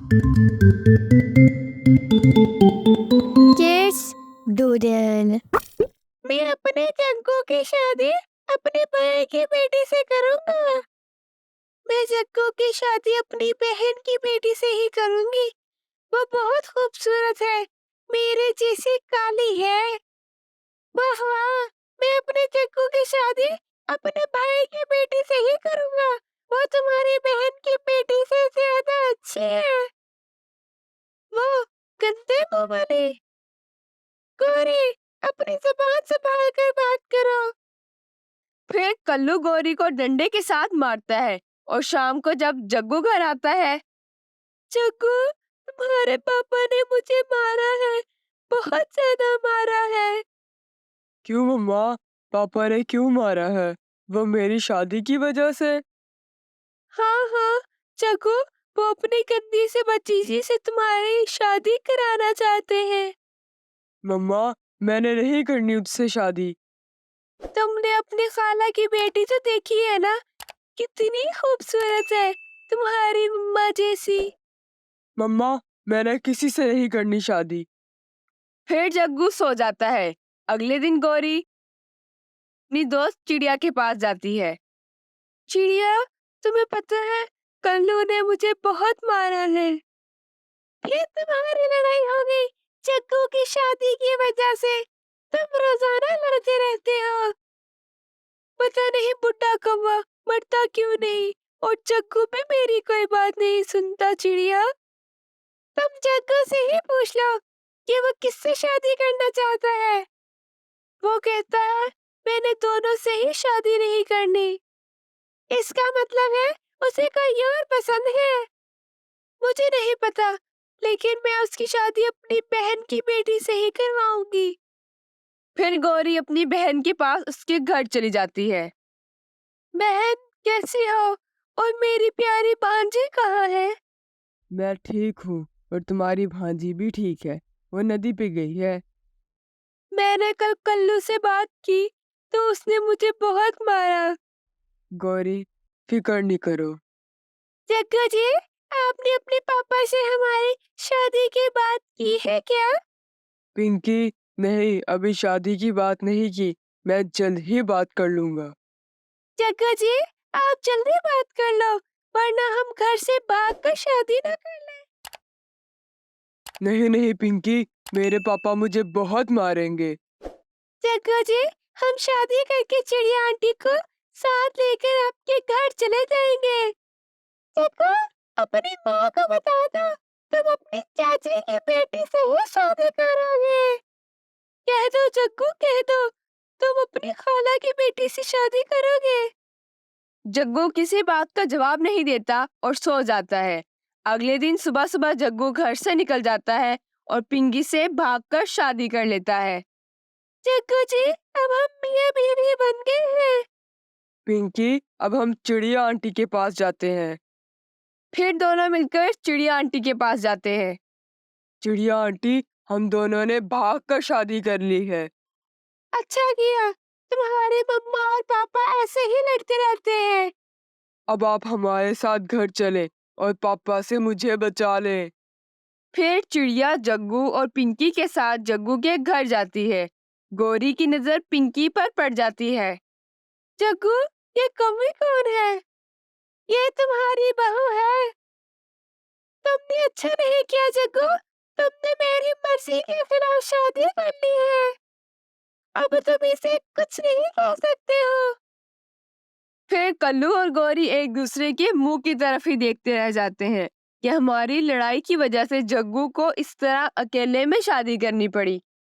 Yes, doodle. मैं अपने जग्गू की शादी अपने भाई की बेटी से करूंगा। मैं जग्गू की शादी अपनी बहन की बेटी से ही करूंगी। वो बहुत खूबसूरत है, मेरे जैसी काली है। वाह वाह, मैं अपने जग्गू की शादी अपने भाई की बेटी से ही करूंगा। वो तुम्हारी बहन की बेटी से ज्यादा अच्छी है। वो गंदे मुंह वाले। गौरी, अपनी जुबान संभाल कर बात करो। फिर कल्लू गौरी को डंडे के साथ मारता है और शाम को जब जग्गू घर आता है, जग्गू, तुम्हारे पापा ने मुझे मारा है, बहुत ज्यादा मारा है। क्यों मम्मा? पापा ने क्यों मारा है? वो मेरी शादी की वजह से? हाँ हाँ, जग्गू, वो अपनी गंदी से भतीजी से तुम्हारी शादी कराना चाहते हैं। मम्मा, मैंने नहीं करनी उससे शादी। तुमने अपनी खाला की बेटी तो देखी है ना, कितनी खूबसूरत है, तुम्हारी मम्मा जैसी। मम्मा, मैंने किसी से नहीं करनी शादी। फिर जग्गू सो जाता है। अगले दिन गौरी अपनी दोस्त चिड़िया के पास जाती है। चिड़िया, तुम्हें पता है, कल्लू ने मुझे बहुत मारा है। फिर तुम्हारी लड़ाई हो गई जग्गू की शादी की वजह से। तुम रोजाना लड़ते रहते हो। पता नहीं बुड्ढा कौवा मरता क्यों नहीं, और जग्गू पे मेरी कोई बात नहीं सुनता। चिड़िया, तुम जग्गू से ही पूछ लो कि वो किससे शादी करना चाहता है। वो कहता है मैंने दोनों से ही शादी नहीं करनी। इसका मतलब है उसे कोई और पसंद है। मुझे नहीं पता, लेकिन मैं उसकी शादी अपनी बहन की बेटी से ही करवाऊंगी। फिर गौरी अपनी बहन के पास उसके घर चली जाती है। बहन, कैसी हो? और मेरी प्यारी भांजी कहाँ है? मैं ठीक हूँ और तुम्हारी भांजी भी ठीक है। वो नदी पे गई है। मैंने कल कल्लू से बात की तो उसने मुझे बहुत मारा। गौरी, फिक्र नहीं करो। जग्गू जी, आपने अपने पापा से हमारी शादी की बात की है क्या? पिंकी, नहीं, अभी शादी की बात नहीं की। मैं जल्द ही बात कर लूंगा। जग्गू जी, आप जल्दी बात कर लो, वरना हम घर से भागकर शादी न कर लें। नहीं नहीं पिंकी, मेरे पापा मुझे बहुत मारेंगे। जग्गू जी, हम शादी करके चिड़िया आंटी को साथ लेकर आपके घर चले जाएंगे। जग्गू, अपनी माँ को बता दो तुम अपनी चाची की बेटी से ही शादी करोगे। कह दो जग्गू, कह दो तुम अपनी खाला की बेटी से शादी करोगे। जग्गू किसी बात का जवाब नहीं देता और सो जाता है। अगले दिन सुबह सुबह जग्गू घर से निकल जाता है और पिंकी से भागकर शादी कर लेता है। जग्गू जी, अब हम मियां बीवी बन गए हैं। पिंकी, अब हम चिड़िया आंटी के पास जाते हैं। फिर दोनों मिलकर चिड़िया आंटी के पास जाते हैं। चिड़िया आंटी, हम दोनों ने भाग कर शादी कर ली है। अच्छा किया, तुम्हारे मम्मा और पापा ऐसे ही लड़ते रहते हैं। अब आप हमारे साथ घर चलें और पापा से मुझे बचा लें। फिर चिड़िया जग्गू और पिंकी के साथ जग्गू के घर जाती है। गौरी की नजर पिंकी पर पड़ जाती है। जग्गू, ये कौवी कौन है? ये तुम्हारी बहू है। तुमने अच्छा नहीं किया जग्गू, तुमने मेरी मर्जी के खिलाफ शादी कर ली है। अब तुम इसे कुछ नहीं कह सकते हो। फिर कल्लू और गौरी एक दूसरे के मुंह की तरफ ही देखते रह जाते हैं कि हमारी लड़ाई की वजह से जग्गू को इस तरह अकेले में शादी करनी पड़ी।